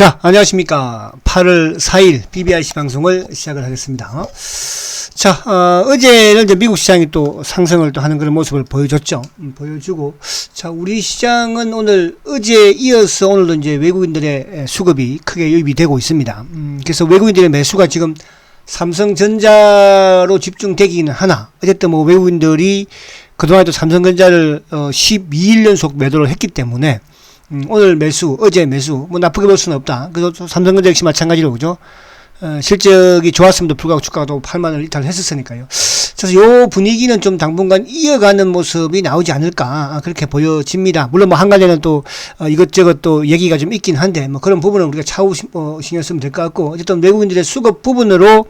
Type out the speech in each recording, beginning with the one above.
자, 안녕하십니까. 8월 4일 BBRC 방송을 시작을 하겠습니다. 자, 어제는 이제 미국 시장이 또 상승을 또 하는 그런 모습을 보여줬죠. 보여주고. 자, 우리 시장은 오늘 어제 이어서 오늘도 이제 외국인들의 수급이 크게 유입이 되고 있습니다. 그래서 외국인들의 매수가 지금 삼성전자로 집중되기는 하나. 어쨌든 뭐 외국인들이 그동안에도 삼성전자를 12일 연속 매도를 했기 때문에 오늘 매수, 어제 매수, 뭐 나쁘게 볼 수는 없다. 그래서 삼성전자 역시 마찬가지로, 그죠? 실적이 좋았음에도 불구하고 주가가 또 8만원을 이탈을 했었으니까요. 그래서 요 분위기는 좀 당분간 이어가는 모습이 나오지 않을까, 그렇게 보여집니다. 물론 뭐 한 가지는 또, 이것저것 또 얘기가 좀 있긴 한데, 뭐 그런 부분은 우리가 차후 신경 쓰면 될 것 같고, 어쨌든 외국인들의 수급 부분으로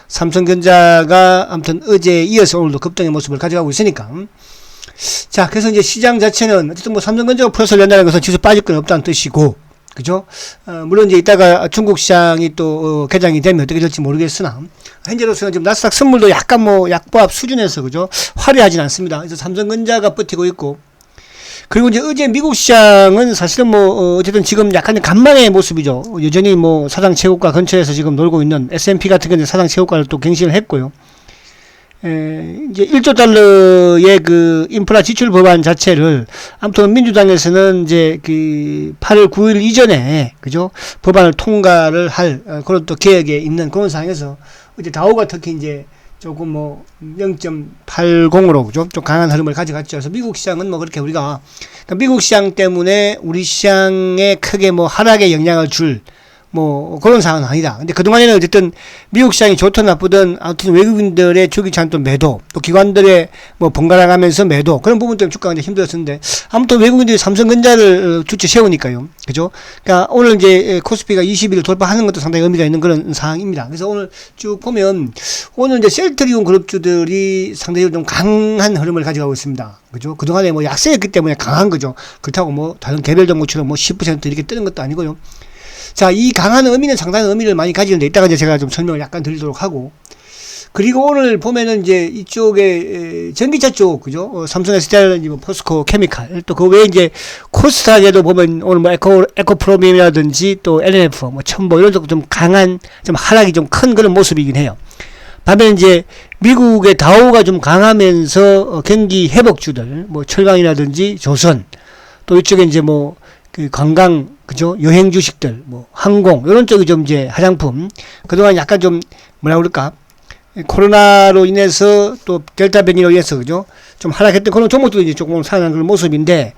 삼성전자가 아무튼 어제 이어서 오늘도 급등의 모습을 가져가고 있으니까, 자, 그래서 이제 시장 자체는 어쨌든 뭐 삼성전자가 플러스를 낸다는 것은 지수 빠질 건 없다는 뜻이고, 그죠? 물론 이제 이따가 중국 시장이 또 개장이 되면 어떻게 될지 모르겠으나 현재로서는 지금 나스닥 선물도 약간 뭐 약보합 수준에서, 그죠? 화려하진 않습니다. 그래서 삼성전자가 버티고 있고, 그리고 이제 어제 미국 시장은 사실은 뭐 어쨌든 지금 약간 간만의 모습이죠. 여전히 뭐 사상 최고가 근처에서 지금 놀고 있는 S&P 같은 경우는 사상 최고가를 또 갱신을 했고요. 이제 1조 달러의 그 인프라 지출 법안 자체를 아무튼 민주당에서는 이제 그 8월 9일 이전에, 그죠? 법안을 통과를 할 그런 또 계획에 있는 그런 상황에서 이제 다우가 특히 이제 조금 뭐 0.80으로, 그죠? 좀 강한 흐름을 가져갔죠. 그래서 미국 시장은 뭐 그렇게 우리가 그러니까 미국 시장 때문에 우리 시장에 크게 뭐 하락에 영향을 줄 뭐 그런 상황은 아니다. 근데 그동안에는 어쨌든 미국 시장이 좋든 나쁘든 아무튼 외국인들의 주기치 않던 매도, 또 기관들의 뭐 번갈아가면서 매도, 그런 부분 때문에 주가가 이제 힘들었었는데, 아무튼 외국인들이 삼성전자를 주체 세우니까요. 그죠? 그러니까 오늘 이제 코스피가 20일을 돌파하는 것도 상당히 의미가 있는 그런 상황입니다. 그래서 오늘 쭉 보면 오늘 이제 셀트리온 그룹주들이 상당히 좀 강한 흐름을 가져가고 있습니다. 그죠? 그동안에 뭐 약세였기 때문에 강한 거죠. 그렇다고 뭐 다른 개별 종목처럼 뭐 10% 이렇게 뜨는 것도 아니고요. 자, 이 강한 의미는 상당한 의미를 많이 가지는데, 이따가 이제 제가 좀 설명을 약간 드리도록 하고, 그리고 오늘 보면은 이제 이쪽에 전기차 쪽, 그죠? 삼성 SDI, 뭐 포스코 케미칼, 또 그 외에 이제 코스닥에도 보면 오늘 뭐 에코프로미움이라든지 또 LNF, 뭐 첨보 이런 쪽 좀 강한, 좀 하락이 좀 큰 그런 모습이긴 해요. 반면에 이제 미국의 다우가 좀 강하면서 경기 회복주들, 뭐 철강이라든지 조선, 또 이쪽에 이제 뭐 그 관광, 그죠? 여행 주식들, 뭐 항공 이런 쪽이 좀 이제 화장품 그동안 약간 좀 뭐라 그럴까? 코로나로 인해서 또 델타 변이로 인해서, 그죠? 좀 하락했던 그런 종목도 이제 조금 살아난 그런 모습인데,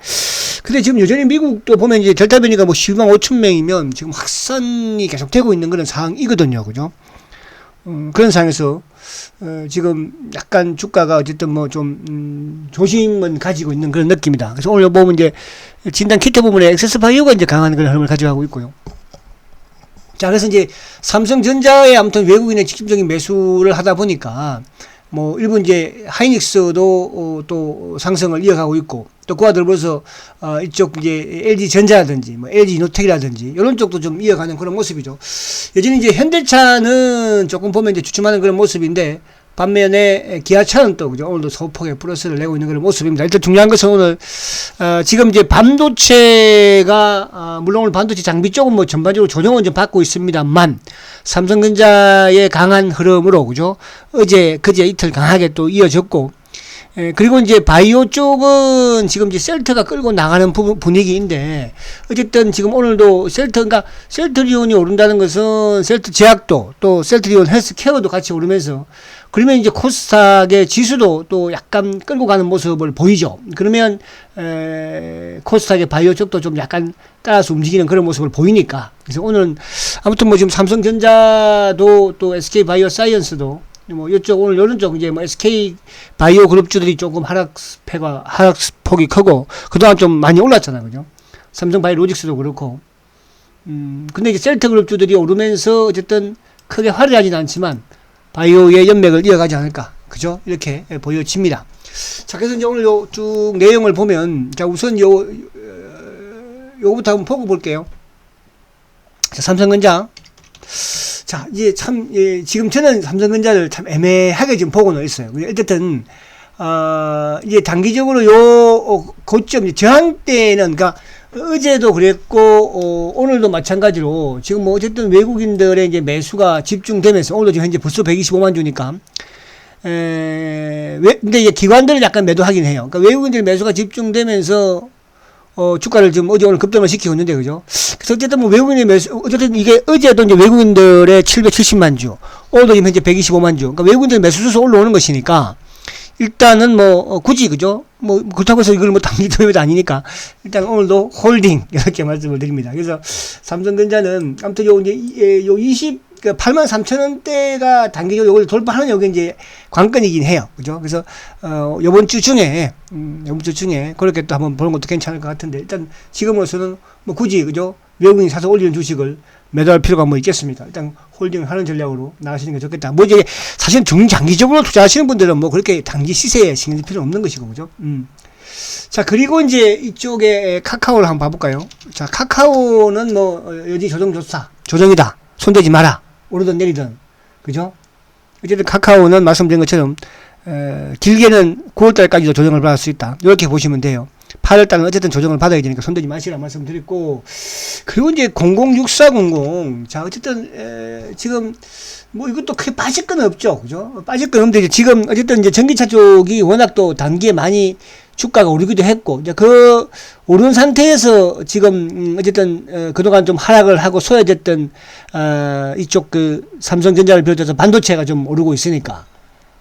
근데 지금 여전히 미국도 보면 이제 델타 변이가 뭐 12만 5천 명이면 지금 확산이 계속 되고 있는 그런 상황이거든요. 그죠? 그런 상황에서 지금 약간 주가가 어쨌든 뭐 좀 조심은 가지고 있는 그런 느낌이다. 그래서 오늘 보면 이제 진단 키트 부분에 엑세스바이오가 이제 강한 그런 흐름을 가져가고 있고요. 자, 그래서 이제 삼성전자에 아무튼 외국인의 직접적인 매수를 하다 보니까 뭐 일부 이제 하이닉스도 또 상승을 이어가고 있고, 또 그와 더불어서 이쪽 이제 LG전자라든지 뭐 LG노텍이라든지 이런 쪽도 좀 이어가는 그런 모습이죠. 여전히 이제 현대차는 조금 보면 이제 주춤하는 그런 모습인데, 반면에 기아차는 또, 그죠? 오늘도 소폭의 플러스를 내고 있는 그런 모습입니다. 일단 중요한 것은 오늘 지금 이제 반도체가 물론 오늘 반도체 장비 쪽은 뭐 전반적으로 조정은 좀 받고 있습니다만, 삼성전자의 강한 흐름으로, 그죠? 그제 이틀 강하게 또 이어졌고, 그리고 이제 바이오 쪽은 지금 이제 셀트가 끌고 나가는 분위기인데, 어쨌든 지금 오늘도 그러니까 셀트리온이 오른다는 것은 셀트 제약도 또 셀트리온 헬스케어도 같이 오르면서, 그러면 이제 코스닥의 지수도 또 약간 끌고 가는 모습을 보이죠. 그러면 코스닥의 바이오 쪽도 좀 약간 따라서 움직이는 그런 모습을 보이니까, 그래서 오늘은 아무튼 뭐 지금 삼성전자도 또 SK 바이오 사이언스도 뭐 이쪽 오늘 요런 쪽 이제 뭐 SK 바이오 그룹주들이 조금 하락폭이 크고, 그동안 좀 많이 올랐잖아요. 그죠? 삼성 바이오로직스도 그렇고. 근데 이제 셀트 그룹주들이 오르면서 어쨌든 크게 화려하진 않지만 바이오의 연맥을 이어가지 않을까. 그죠? 이렇게 보여집니다. 자, 그래서 이제 오늘 요 쭉 내용을 보면, 자, 우선 요거부터 한번 보고 볼게요. 자, 삼성전자. 자, 이제 참, 지금 저는 삼성전자를 참 애매하게 지금 보고는 있어요. 어쨌든, 이제 단기적으로 요 고점, 저항 때는, 그러니까 어제도 그랬고, 오늘도 마찬가지로 지금 뭐 어쨌든 외국인들의 이제 매수가 집중되면서 오늘도 지금 현재 벌써 125만 주니까, 근데 이제 기관들은 약간 매도하긴 해요. 그러니까 외국인들 매수가 집중되면서 주가를 지금 어제 오늘 급등을 시키고 있는데, 그죠? 그래서 어쨌든 뭐 외국인의 매수, 어쨌든 이게 어제도 이제 외국인들의 770만 주, 오늘도 지금 현재 125만 주. 그러니까 외국인들 매수 수수 올라오는 것이니까, 일단은 뭐, 굳이, 그죠? 뭐, 그렇다고 해서 이걸 뭐 단기 투자도 아니니까, 일단 오늘도 홀딩, 이렇게 말씀을 드립니다. 그래서 삼성전자는, 아무튼 요 이제, 요 8만 3천 원대가 단기적으로 요걸 돌파하는 여기 이제 관건이긴 해요. 그죠? 그래서, 요번 주 중에, 그렇게 또 한번 보는 것도 괜찮을 것 같은데, 일단 지금으로서는 뭐 굳이, 그죠? 외국인이 사서 올리는 주식을 매도할 필요가 뭐 있겠습니까? 일단 홀딩을 하는 전략으로 나가시는 게 좋겠다. 뭐 이제 사실 중장기적으로 투자하시는 분들은 뭐 그렇게 단기 시세에 신경 쓸 필요는 없는 것이고, 그죠? 자, 그리고 이제 이쪽에 카카오를 한번 봐볼까요? 자, 카카오는 뭐 여지 조정이다. 손대지 마라. 오르든 내리든, 그죠? 어쨌든 카카오는 말씀드린 것처럼 길게는 9월달까지도 조정을 받을 수 있다. 이렇게 보시면 돼요. 8월달은 어쨌든 조정을 받아야 되니까 손대지 마시라 말씀드렸고, 그리고 이제 006400. 자, 어쨌든, 지금, 뭐 이것도 크게 빠질 건 없죠. 그죠? 빠질 건 없는데, 지금 어쨌든 이제 전기차 쪽이 워낙 또 단기에 많이 주가가 오르기도 했고, 이제 그 오른 상태에서 지금, 어쨌든, 그동안 좀 하락을 하고 소외됐던, 이쪽 그 삼성전자를 비롯해서 반도체가 좀 오르고 있으니까.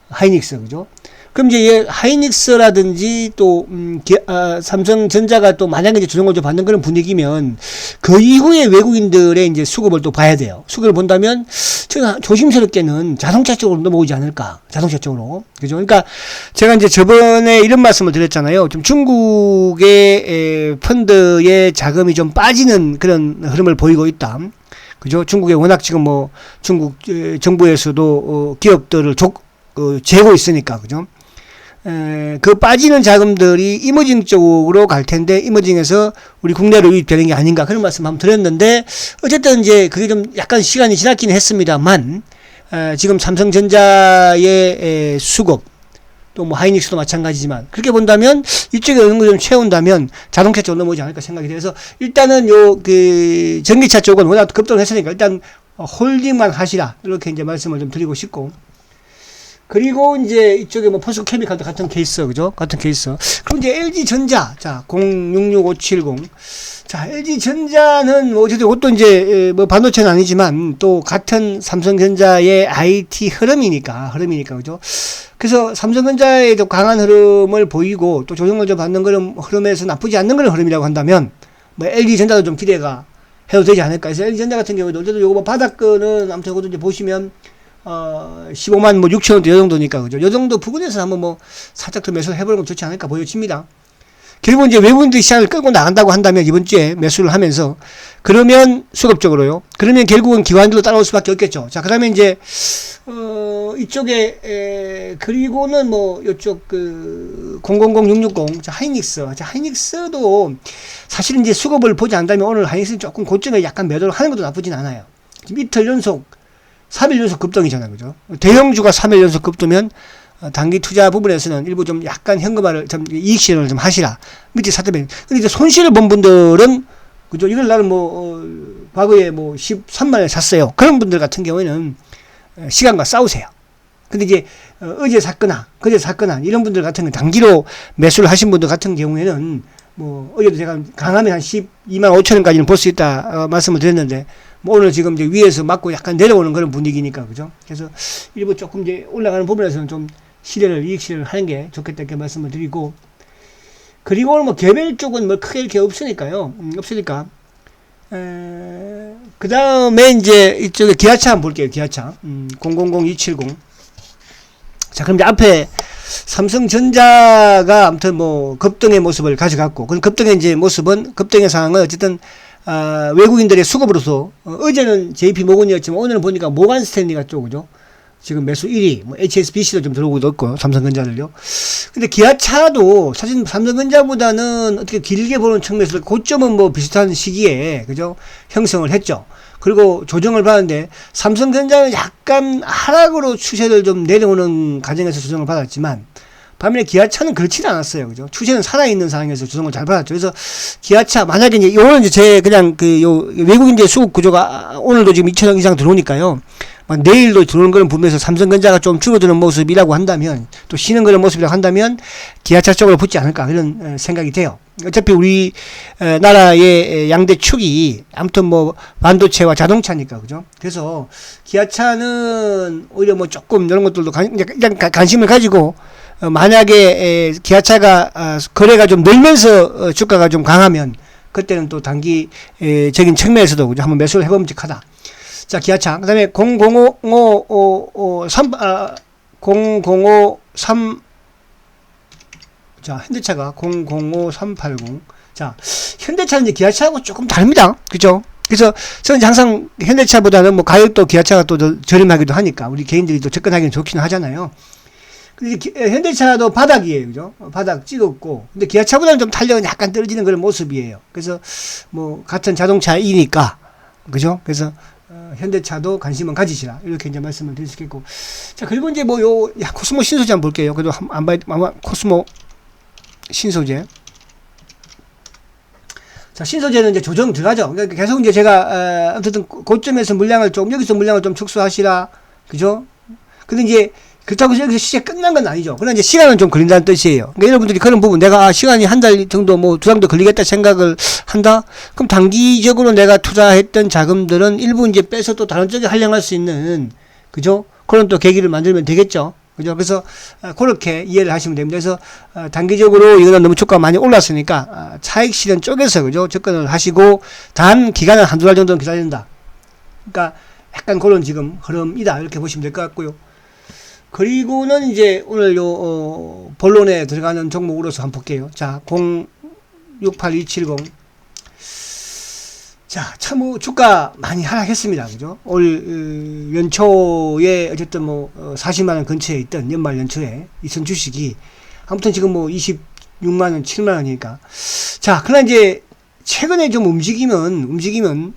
하이닉스, 그죠? 그럼 이제 하이닉스라든지 또 삼성전자가 또 만약에 이제 조정을 좀 받는 그런 분위기면 그 이후에 외국인들의 이제 수급을 또 봐야 돼요. 수급을 본다면 제가 조심스럽게는 자동차 쪽으로 넘어오지 않을까. 자동차 쪽으로. 그죠? 그러니까 제가 이제 저번에 이런 말씀을 드렸잖아요. 좀 중국의 펀드의 자금이 좀 빠지는 그런 흐름을 보이고 있다. 그죠? 중국에 워낙 지금 뭐 중국 정부에서도 기업들을 재고 있으니까, 그죠? 그 빠지는 자금들이 이머징 쪽으로 갈 텐데, 이머징에서 우리 국내로 유입되는 게 아닌가, 그런 말씀 한번 드렸는데, 어쨌든 이제 그게 좀 약간 시간이 지났긴 했습니다만, 지금 삼성전자의 수급, 또 뭐 하이닉스도 마찬가지지만, 그렇게 본다면, 이쪽에 어느 거 좀 채운다면, 자동차 쪽으로 넘어오지 않을까 생각이 돼서, 일단은 전기차 쪽은 워낙 급등을 했으니까, 일단, 홀딩만 하시라. 이렇게 이제 말씀을 좀 드리고 싶고, 그리고 이제 이쪽에 뭐 포스코 케미칼도 같은 케이스, 그죠? 같은 케이스. 그럼 이제 LG전자, 자, 066570. 자, LG전자는 뭐 어쨌든 이것도 이제 뭐 반도체는 아니지만 또 같은 삼성전자의 IT 흐름이니까, 그죠? 그래서 삼성전자에도 강한 흐름을 보이고 또 조정을 좀 받는 그런 흐름에서 나쁘지 않는 그런 흐름이라고 한다면 뭐 LG전자도 좀 기대가 해도 되지 않을까. 그래서 LG전자 같은 경우도 어쨌든 요거 뭐 바닥권은 아무튼 이것도 이제 보시면 15만 뭐 6천 원대 요 정도니까, 그죠? 요 정도 부분에서 한번 뭐 살짝 더 매수를 해보는 건 좋지 않을까 보여집니다. 결국 이제 외국인들이 시장을 끌고 나간다고 한다면 이번 주에 매수를 하면서, 그러면 수급적으로요. 그러면 결국은 기관들로 따라올 수밖에 없겠죠. 자, 그다음에 이제 이쪽에 그리고는 뭐 요쪽 000660 자, 하이닉스. 자, 하이닉스도 사실 이제 수급을 보지 않다면 오늘 하이닉스는 조금 고점에 약간 매도를 하는 것도 나쁘진 않아요. 지금 이틀 연속 3일 연속 급등이잖아요, 그죠? 대형주가 3일 연속 급등면 단기 투자 부분에서는 일부 좀 약간 현금화를 좀 이익 실현을 좀 하시라. 밑에 사태면. 근데 이제 손실을 본 분들은, 그죠? 이걸 나는 과거에 13만에 샀어요. 그런 분들 같은 경우에는 시간과 싸우세요. 근데 이제 어제 샀거나 그제 샀거나 이런 분들 같은 경우 단기로 매수를 하신 분들 같은 경우에는 어제도 제가 강하면 한 12만 5천 원까지는 볼 수 있다 말씀을 드렸는데, 오늘 지금 이제 위에서 맞고 약간 내려오는 그런 분위기니까, 그죠? 그래서 일부 조금 이제 올라가는 부분에서는 좀 이익 실현을 하는 게 좋겠다 이렇게 말씀을 드리고, 그리고 오늘 뭐 개별 쪽은 뭐 크게 이렇게 없으니까요. 없으니까. 그 다음에 이제 이쪽에 기아차 한번 볼게요. 기아차. 000270. 자, 그럼 이제 앞에 삼성전자가 아무튼 뭐 급등의 모습을 가져갔고, 그 급등의 상황은 어쨌든 외국인들의 수급으로서 어제는 JP 모건이었지만 오늘은 보니까 모간 스탠리가 쪽이죠. 지금 매수 1위, HSBC도 좀 들어오고 있고, 삼성전자를요. 근데 기아차도 사실 삼성전자보다는 어떻게 길게 보는 측면에서 고점은 뭐 비슷한 시기에, 그죠? 형성을 했죠. 그리고 조정을 받았는데, 삼성전자는 약간 하락으로 추세를 좀 내려오는 과정에서 조정을 받았지만, 반면에 기아차는 그렇지는 않았어요. 그죠? 추세는 살아있는 상황에서 조정을 잘 받았죠. 그래서 기아차, 만약에 이제, 요거는 이제 제 그냥 외국인제 수급 구조가 오늘도 지금 2천억 이상 들어오니까요. 내일도 들어오는 그런 부분에서 삼성전자가 좀 줄어드는 모습이라고 한다면, 또 쉬는 그런 모습이라고 한다면, 기아차 쪽으로 붙지 않을까, 그런 생각이 돼요. 어차피 우리 나라의 양대 축이 아무튼 뭐 반도체와 자동차니까, 그죠? 그래서 기아차는 오히려 뭐 조금 이런 것들도 관심을 가지고, 만약에 기아차가 거래가 좀 늘면서 주가가 좀 강하면 그때는 또 단기적인 측면에서도 그죠? 한번 매수를 해봄직하다. 자, 기아차. 그 다음에 0053, 자, 현대차가 005380. 자, 현대차는 이제 기아차하고 조금 다릅니다. 그죠? 그래서 저는 항상 현대차보다는 뭐 가격도 기아차가 또 더 저렴하기도 하니까 우리 개인들이 또 접근하기는 좋기는 하잖아요. 근데 현대차도 바닥이에요. 그죠? 바닥 찍었고. 근데 기아차보다는 좀 탄력은 약간 떨어지는 그런 모습이에요. 그래서 뭐 같은 자동차이니까. 그죠? 그래서 현대차도 관심은 가지시라. 이렇게 이제 말씀을 드릴 수 있겠고. 자, 그리고 이제 뭐 코스모 신소재 한번 볼게요. 그래도 안 봐야, 아마 코스모 신소재. 자, 신소재는 이제 조정 들어가죠. 그러니까 계속 이제 제가, 어쨌든 고점에서 물량을 좀, 여기서 물량을 좀 축소하시라. 그죠? 근데 이제, 그렇다고 해서 여기서 시제 끝난 건 아니죠. 그러나 이제 시간은 좀 걸린다는 뜻이에요. 그러니까 여러분들이 그런 부분, 내가 시간이 한 달 정도 뭐 두 달 정도 걸리겠다 생각을 한다? 그럼 단기적으로 내가 투자했던 자금들은 일부 이제 빼서 또 다른 쪽에 활용할 수 있는, 그죠? 그런 또 계기를 만들면 되겠죠. 그죠? 그래서, 그렇게 이해를 하시면 됩니다. 그래서, 단기적으로 이거는 너무 주가가 많이 올랐으니까, 차익 실현 쪽에서, 그죠? 접근을 하시고, 단 기간은 한두 달 정도는 기다려야 된다. 그러니까, 약간 그런 지금 흐름이다. 이렇게 보시면 될 것 같고요. 그리고는 이제 오늘 본론에 들어가는 종목으로서 한번 볼게요. 자, 068270. 자, 참 주가 많이 하락했습니다. 그죠? 올 연초에 어쨌든 뭐 40만원 근처에 있던 연말 연초에 있던 주식이 아무튼 지금 뭐 26만원, 7만원이니까. 자, 그러나 이제 최근에 좀 움직이면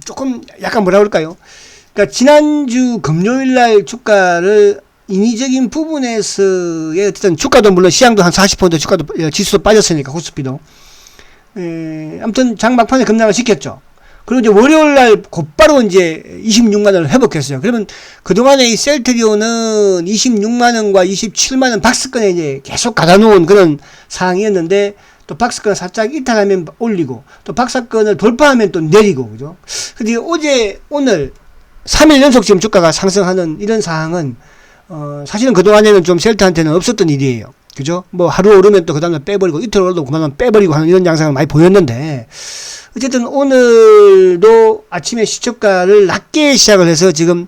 조금 약간 뭐라 그럴까요? 그러니까 지난주 금요일날 주가를 인위적인 부분에서의 어쨌든 주가도 물론 시장도 한 40% 주가도 지수도 빠졌으니까 코스피도 아무튼 장 막판에 급락을 시켰죠. 그리고 이제 월요일날 곧바로 이제 26만원을 회복했어요. 그러면 그동안에 이 셀트리온은 26만원과 27만원 박스권에 이제 계속 가다 놓은 그런 상황이었는데 또 박스권을 살짝 이탈하면 올리고 또 박스권을 돌파하면 또 내리고, 그죠? 근데 어제 오늘 3일 연속 지금 주가가 상승하는 이런 상황은 사실은 그동안에는 좀 셀트한테는 없었던 일이에요. 그죠? 뭐 하루 오르면 또 그 다음날 빼버리고 이틀 오르도 그만 빼버리고 하는 이런 양상을 많이 보였는데 어쨌든 오늘도 아침에 시초가를 낮게 시작을 해서 지금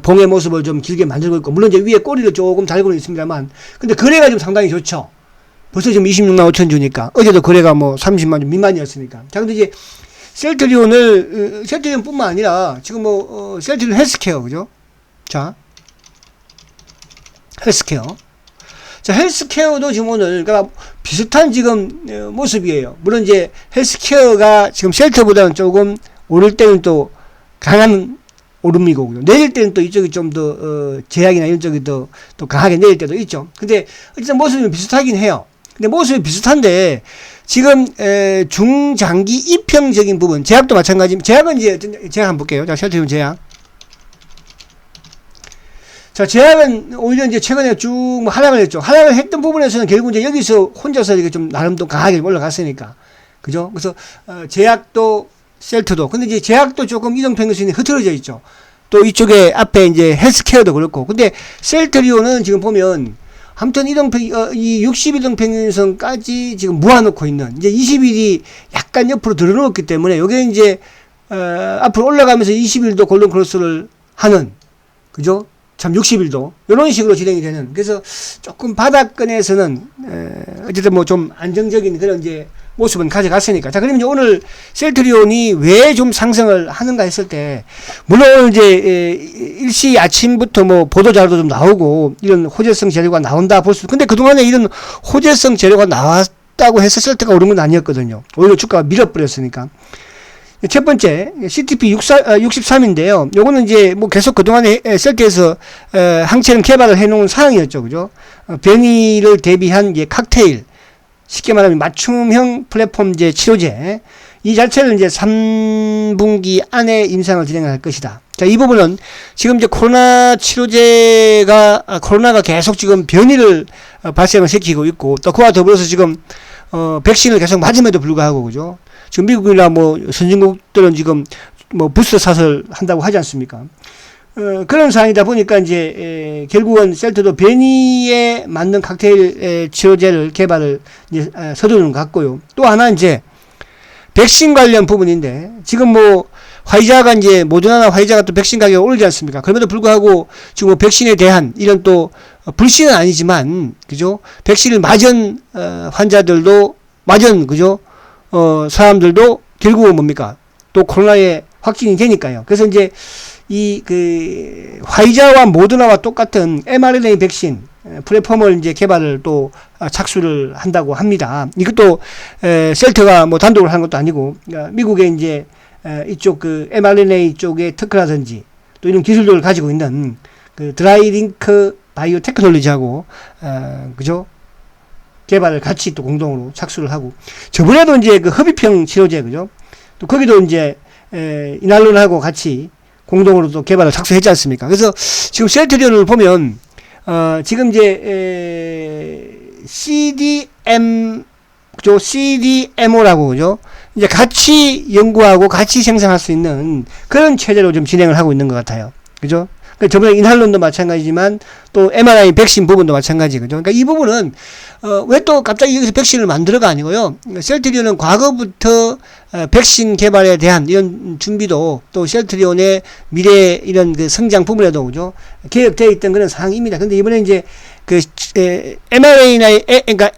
봉의 모습을 좀 길게 만들고 있고 물론 이제 위에 꼬리를 조금 달고는 있습니다만 근데 거래가 좀 상당히 좋죠. 벌써 지금 26만 5천 주니까 어제도 거래가 뭐 30만 주 미만이었으니까. 자, 근데 이제 셀트리온을 셀트리온 뿐만 아니라 지금 뭐 셀트리온 헬스케어, 그죠? 자, 헬스케어. 자, 헬스케어도 지금 오늘, 그러니까 비슷한 지금 모습이에요. 물론 이제 헬스케어가 지금 셀트보다는 조금 오를 때는 또 강한 오름이고, 내릴 때는 또 이쪽이 좀 더, 제약이나 이런 쪽이 또 강하게 내릴 때도 있죠. 근데 어쨌든 모습이 비슷하긴 해요. 근데 모습이 비슷한데, 지금, 중장기 이평적인 부분, 제약도 마찬가지, 제약은 이제, 제약 한번 볼게요. 자, 셀트리온 제약. 자, 제약은 오히려 이제 최근에 쭉 하락을 했죠. 하락을 했던 부분에서는 결국 이제 여기서 혼자서 이렇게 좀 나름 또 강하게 올라갔으니까. 그죠? 그래서, 제약도, 셀트도. 근데 이제 제약도 조금 이동평균선이 흐트러져 있죠. 또 이쪽에 앞에 이제 헬스케어도 그렇고. 근데 셀트리온은 지금 보면, 아무튼 이 60일동평균선까지 지금 모아놓고 있는, 이제 20일이 약간 옆으로 들어놓았기 때문에, 요게 이제, 앞으로 올라가면서 20일도 골든 크로스를 하는, 그죠? 참 60일도 이런 식으로 진행이 되는 그래서 조금 바닥권에서는 어쨌든 뭐 좀 안정적인 그런 이제 모습은 가져갔으니까 자 그러면 이제 오늘 셀트리온이 왜 좀 상승을 하는가 했을 때 물론 이제 일시 아침부터 뭐 보도 자료도 좀 나오고 이런 호재성 재료가 나온다 볼 수 근데 그동안에 이런 호재성 재료가 나왔다고 해서 셀트가 오른 건 아니었거든요. 오히려 주가가 밀어버렸으니까 첫 번째, CTP 63인데요. 요거는 이제 뭐 계속 그동안에 셀트에서 항체는 개발을 해놓은 사항이었죠. 그죠? 변이를 대비한 이제 칵테일. 쉽게 말하면 맞춤형 플랫폼제 치료제. 이 자체를 이제 3분기 안에 임상을 진행할 것이다. 자, 이 부분은 지금 이제 코로나가 계속 지금 변이를 발생을 시키고 있고, 또 그와 더불어서 지금, 백신을 계속 맞음에도 불구하고, 그죠? 지금 미국이나 뭐 선진국들은 지금 뭐 부스터 샷을 한다고 하지 않습니까? 그런 상황이다 보니까 이제 결국은 셀트도 변이에 맞는 칵테일 치료제를 개발을 이제 서두르는 것 같고요. 또 하나 이제 백신 관련 부분인데 지금 뭐 화이자가 이제 모더나나 화이자가 또 백신 가격이 오르지 않습니까? 그럼에도 불구하고 지금 뭐 백신에 대한 이런 또 불신은 아니지만 그죠? 백신을 맞은 환자들도 맞은 그죠? 사람들도 결국은 뭡니까? 또 코로나에 확진이 되니까요. 그래서 이제 화이자와 모더나와 똑같은 mRNA 백신 플랫폼을 이제 개발을 또 착수를 한다고 합니다. 이것도 셀트가 뭐 단독으로 하는 것도 아니고 미국의 이제 이쪽 그 mRNA 쪽의 특허라든지 또 이런 기술들을 가지고 있는 그 드라이링크 바이오 테크놀로지하고 그죠? 개발을 같이 또 공동으로 착수를 하고 저번에도 이제 그 흡입형 치료제 그죠? 또 거기도 이제 이날론하고 같이 공동으로 또 개발을 착수했지 않습니까? 그래서 지금 셀트리온을 보면 지금 이제 CDM 그죠? CDMO라고 그죠? 이제 같이 연구하고 같이 생산할 수 있는 그런 체제로 좀 진행을 하고 있는 것 같아요. 그죠? 저번에 인할론도 마찬가지지만 또 mRNA 백신 부분도 마찬가지 그죠? 그러니까 이 부분은 왜 또 갑자기 여기서 백신을 만들어가 아니고요. 셀트리온은 과거부터 백신 개발에 대한 이런 준비도 또 셀트리온의 미래 이런 그 성장 부분에도 그죠? 계획되어 있던 그런 상황입니다. 근데 이번에 이제 그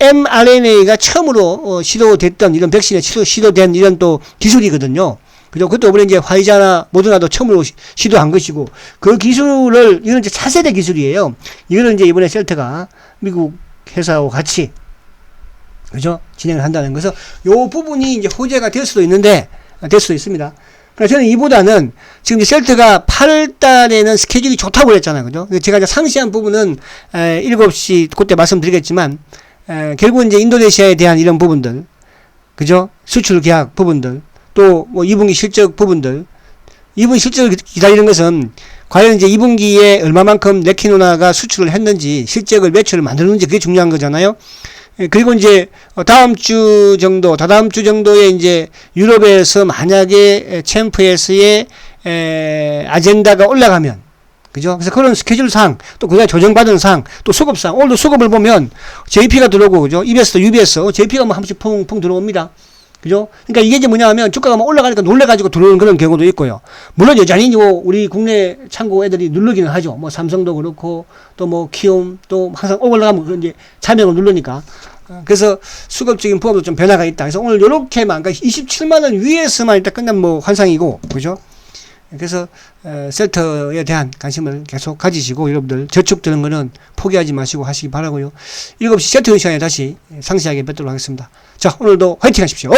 mRNA가 처음으로 시도됐던 이런 백신에 시도된 이런 또 기술이거든요. 그죠? 그것도 이번에 이제 화이자나 모더나도 처음으로 시도한 것이고, 그 기술을, 이건 이제 차세대 기술이에요. 이거는 이제 이번에 셀트가 미국 회사와 같이, 그죠? 진행을 한다는 거죠. 요 부분이 이제 호재가 될 수도 있는데, 될 수도 있습니다. 그러니까 저는 이보다는 지금 이제 셀트가 8월 달에는 스케줄이 좋다고 그랬잖아요. 그죠? 제가 이제 상세한 부분은 7시 그때 말씀드리겠지만, 결국은 이제 인도네시아에 대한 이런 부분들, 그죠? 수출 계약 부분들, 또 뭐 2분기 실적 부분들 2분기 실적을 기다리는 것은 과연 이제 2분기에 얼마만큼 레키노나가 수출을 했는지 실적을 매출을 만드는지 그게 중요한 거잖아요. 그리고 이제 다다음 주 정도에 이제 유럽에서 만약에 챔프에서의 아젠다가 올라가면 그죠? 그래서 그런 스케줄상 또 그다음에 조정받은 상 또 수급상 오늘도 수급을 보면 JP가 들어오고 그죠? EBS도 UBS JP가 뭐 한 번씩 퐁퐁 들어옵니다. 그죠? 그러니까 이게 이제 뭐냐 하면 주가가 막 올라가니까 놀래가지고 들어오는 그런 경우도 있고요. 물론 여전히 뭐 우리 국내 창고 애들이 누르기는 하죠. 뭐 삼성도 그렇고 또 뭐 키움 또 항상 올라가면 이제 자명을 누르니까. 그래서 수급적인 부분도 좀 변화가 있다. 그래서 오늘 요렇게만, 그러니까 27만원 위에서만 일단 끝난 뭐 환상이고, 그죠? 그래서 셀트에 대한 관심을 계속 가지시고 여러분들 저축 드는 거는 포기하지 마시고 하시기 바라고요. 7시 셀트 시간에 다시 상세하게 뵙도록 하겠습니다. 자, 오늘도 화이팅 하십시오.